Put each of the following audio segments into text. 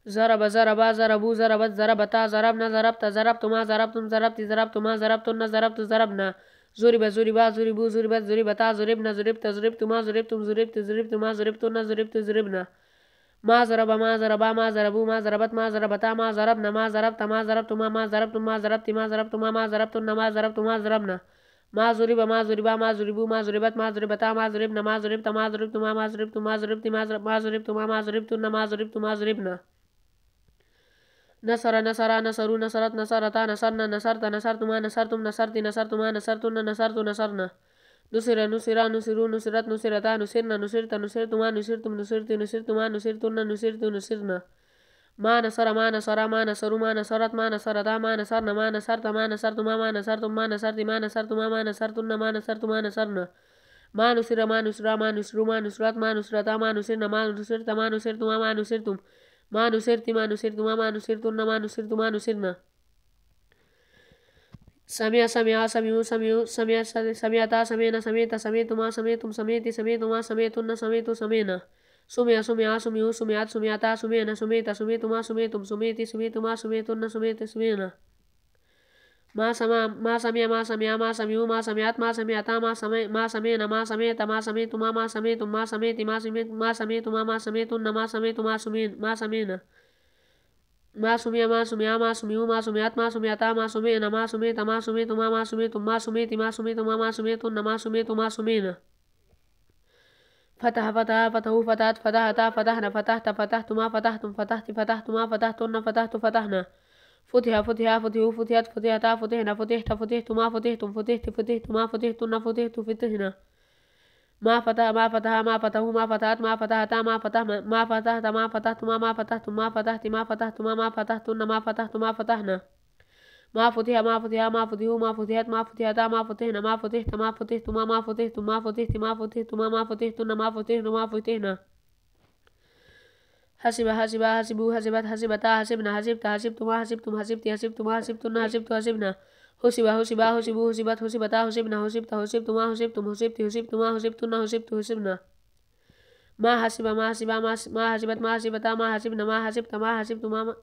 ضرب ضربا ضربوا ضربت ضربتا ضربنا ضربت ضربتما ضربتم ضربت ضربتما ضربتن ضربت ضربنا ضرب ضربا ضربوا ضربت ضربتا ضربنا ضربت ضربتما ضربتم ضربت ضربتما ضربتن ضربت ضربنا ما ضرب ما ضربا ما ضربوا ما ضربت ما ضربتا ما ضربنا ما ضربت ما ضربتما ما ضربتم ما ضربت ما ضربتما ما ضربتن ما ضربتما ضربنا ما ضرب ما ضربا ما ضربوا ما ضربت ما ضربتا ما ضربنا ما ضربت ما ضربتما ما ضربتم ما ضربت ما ضربتما ما ضربتن ما ضربتما ضربنا نصر نصرا نصروا نصرت نصرتا نصرنا نصرت نصرتما نصرتم نصرت نصرتما نصرتن نصرت نصرنا نصر نصرا نصروا نصرت نصرتا نصرنا نصرت نصرتما نصرتم نصرت نصرتما نصرتن نصرت نصرنا ما نصر ما نصرا ما نصروا ما نصرت ما نصرتا ما نصرنا ما نصرت ما نصرتما ما نصرتم ما نصرت ما نصرتما ما نصرتن ما نصرتما نصرنا ما نصر ما نصرا ما نصروا ما نصرت ما نصرتا ما نصرنا ما نصرت ما نصرتما ما نصرتم ما نصرت ما نصرتما ما نصرتن ما نصرت ما نصرنا سمع سمع سمعوا سمعوا سمع سمعتا سمعنا سمعت سمعتما سمعتم سمعت سمعتما سمعتن سمعت سمعنا سمع سمع سمعوا سمعت سمعتا سمعنا سمعت سمعتما سمعتم سمعت سمعتما سمعتن سمعت سمعنا ما سمع ما سمع ما سمع ما سمعوا ما سمعت ما سمعتا ما سمعنا ما سمعت ما سمعتما ما سمعتم ما سمعت ما سمعتما ما سمعتن ما سمعتما ما سمعنا ما سمع ما سمع ما سمعوا ما سمعت ما سمعتا ما سمعنا ما سمعت ما سمعتما ما سمعتم ما سمعت ما سمعتما ما سمعتن ما سمعت ما سمعنا فتح فتح فتحوا فتحت فتحتا فتحنا فتحت فتحتما فتحتم فتحت فتحتما فتحتن فتحت فتحنا فتح فتح فتحوا فتحت فتحتا فتحنا فتحت فتحتما فتحتم فتحت فتحتما فتحتن فتحت فتحنا ما فتح ما فتح ما فتحوا ما فتحت ما فتحتا ما فتح ما فتحت ما فتحتما ما فتحتم ما فتحت ما فتحتما ما فتحتن ما فتحت ما فتحنا ما فتح ما فتح ما فتحوا ما فتحت ما فتحتا ما فتحنا ما فتحت ما فتحتما ما فتحتم ما فتحت ما فتحتما ما فتحتن ما فتحن ما فتحنا حسب حسب حسبوا حسبت حسبتا حسبنا حسبت حسبتما حسبتم حسبت حسبتما حسبتن حسبت حسبنا حسب حسب حسبوا حسبت حسبتا حسبنا حسبت حسبتما حسبتم حسبت حسبتما حسبتن حسبت حسبنا ما حسب ما حسب ما حسبت ما حسبتا ما حسبنا ما حسبت ما حسبتما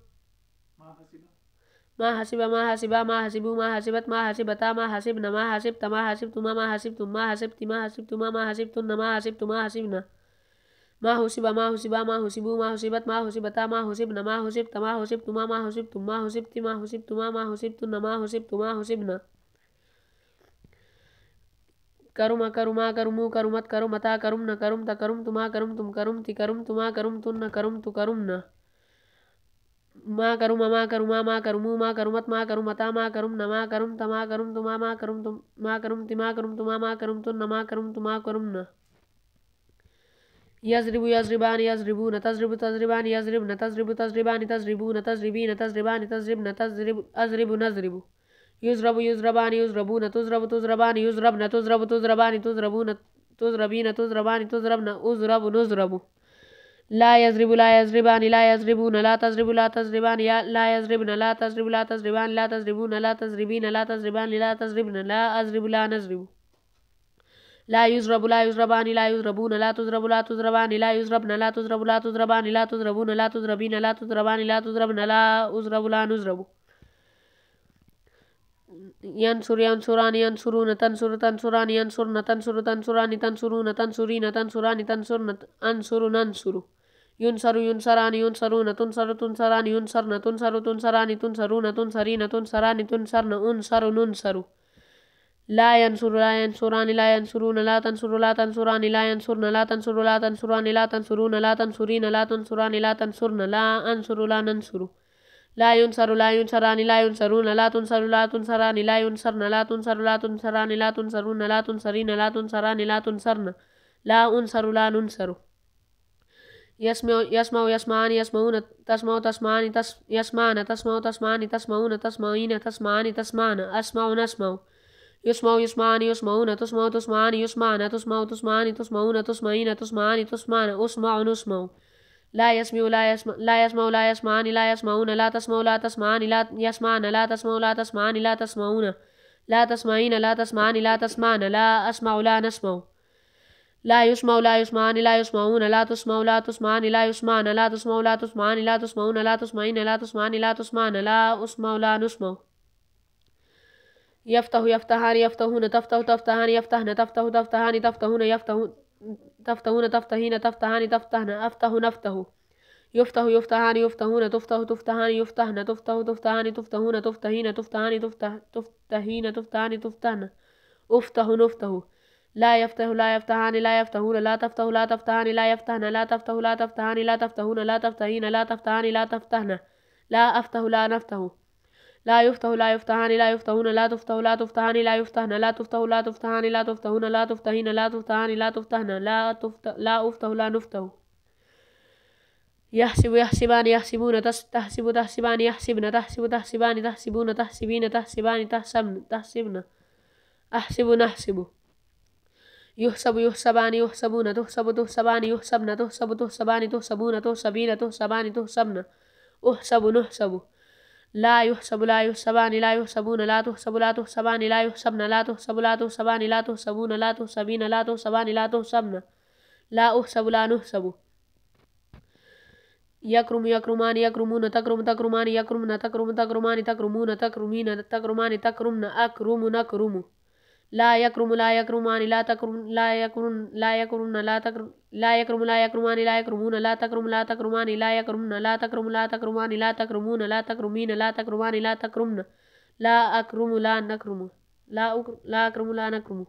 ما حسب ما حسب ما حسبوا ما حسبت ما حسبتا ما حسبنا ما حسبت ما حسبتما ما حسبتم ما حسبت ما حسبتما ما حسبتن ما حسبت ما حسبنا ما حسب ما حسب ما حسبوا ما حسبت ما حسبتا ما حسبنا ما حسبت ما حسبتما ما حسبتم ما حسبت ما حسبتما ما حسبتن ما حسبت ما حسبنا کرم کرما کرمو کرمت کرمتا کرمن کرمت کرمتما کرمتم کرمتی کرمتما کرمتن کرمت کرمنا ما کرم ما کرما ما کرمو ما کرمت ما کرمتا ما کرمنا ما کرمت ما کرمتما ما کرمتم ما کرمتی ما کرمتما ما کرمتن ما کرمت ما کرمنا يضرب يضربان يضربون تضرب تضربان يضربن تضرب تضربان تضربون تضربين تضربان تضربن تضرب أضرب نضرب يضرب يضربان يضربون تضرب تضربان يضربن تضرب تضربان تضربون تضربين تضربان تضربن أضرب نضرب لا يضرب لا يضربان لا يضربون لا تضرب لا تضربان لا يضربن لا تضرب لا تضربان لا تضربون لا تضربين لا تضربان لا تضربن لا أضرب لا نضرب لا يضرب لا يضربان لا يضربون لا تضرب لا تضربان لا يضربن لا تضرب لا تضربان لا تضربون لا تضربين لا تضربان لا تضربن لا أضرب لا نضرب ينصر ينصران ينصرون تنصر تنصران ينصرن تنصر تنصران تنصرون تنصرين تنصران تنصرن أنصر ننصر ينصر ينصران ينصرون تنصر تنصران ينصرن تنصر تنصران تنصرون تنصرين تنصران تنصرن أنصر ننصر لا ينصر لا ينصران لا ينصرون لا تنصر لا تنصران لا ينصرن لا تنصر لا تنصران لا تنصرون لا تنصرين لا تنصران لا تنصرن لا أنصر لا ننصر لا ينصر لا ينصران لا ينصرون لا تنصر لا تنصران لا ينصرن لا تنصر لا تنصران لا تنصرون لا تنصرين لا تنصران لا تنصرن لا أنصر لا ننصر يسمع يسمع يسمعان يسمعون تسمع تسمعان يسمعن تسمع تسمعان تسمعون تسمعين تسمعان تسمعن أسمع نسمع يسمع يسمعان يسمعون تسمع تسمعان يسمعن تسمع تسمعان تسمعون تسمعين تسمعان تسمعن أسمع نسمع لا يسمع لا يسمع لا يسمع لا يسمعان لا يسمعون لا تسمع لا تسمعان لا يسمعن لا تسمع لا تسمعان لا تسمعون لا تسمعين لا تسمعان لا تسمعن لا أسمع لا نسمع لا يسمع لا يسمعان لا يسمعون لا تسمع لا تسمعان لا يسمعن لا تسمع لا تسمعان لا تسمعون لا تسمعين لا تسمعان لا تسمعن لا أسمع لا نسمع. يفتح يفتحان يفتحون تفتح تفتحان يفتحن تفتح تفتحان تفتحون يفتحون تفتحون تفتحين تفتحان تفتحن أفتح نفتح. يفتح يفتحان يفتحون تفتح تفتحان يفتحن تفتح تفتحان تفتحون تفتحين تفتحان تفتحين تفتحان تفتحن أفتح نفتح. لا يفتح لا يفتحان لا يفتحون لا تفتح لا تفتحان لا يفتحن لا تفتح لا تفتحان لا تفتحون لا تفتحين لا تفتحان لا تفتحن لا أفتح لا نفتح. لا يفتح لا يفتحان لا يفتحون لا تفتح لا تفتحان لا يفتحن لا تفتح لا تفتحان لا تفتحون لا تفتحين لا تفتحان لا تفتحن لا أفتح لا نفتح. يحسب يحسبان يحسبون تحسب تحسبان يحسبن تحسب تحسبان تحسبون تحسبين تحسبان تحسبن أحسب نحسب. يحسب يحسبان يحسبون تحسب تحسبان يحسبن تحسب تحسبان تحسبون تحسبين تحسبان تحسبن أحسب نحسب. لا يحسب لا يحسبان لا يحسبون لا تحسب لا تحسبان لا يحسبن لا تحسب لا تحسبان لا تحسبون لا تحسبين لا تحسبان لا تحسبن لا أحسب لا نحسب. يكرم يكرمان يكرمون تكرم تكرمان يكرمن تكرم تكرمان تكرمون تكرمين تكرمان تكرمن أكرم نكرم. لا يكرم لا يكرمان لا تكرم لا يكرم لا يكرمن لا تكرم لا يكرم لا يكرمان لا يكرمون لا تكرم لا تكرمان لا يكرمن لا تكرم لا تكرمان لا تكرمون لا تكرمين لا تكرمان لا تكرمن لا أكرم لا نكرم لا أكرم لا نكرم.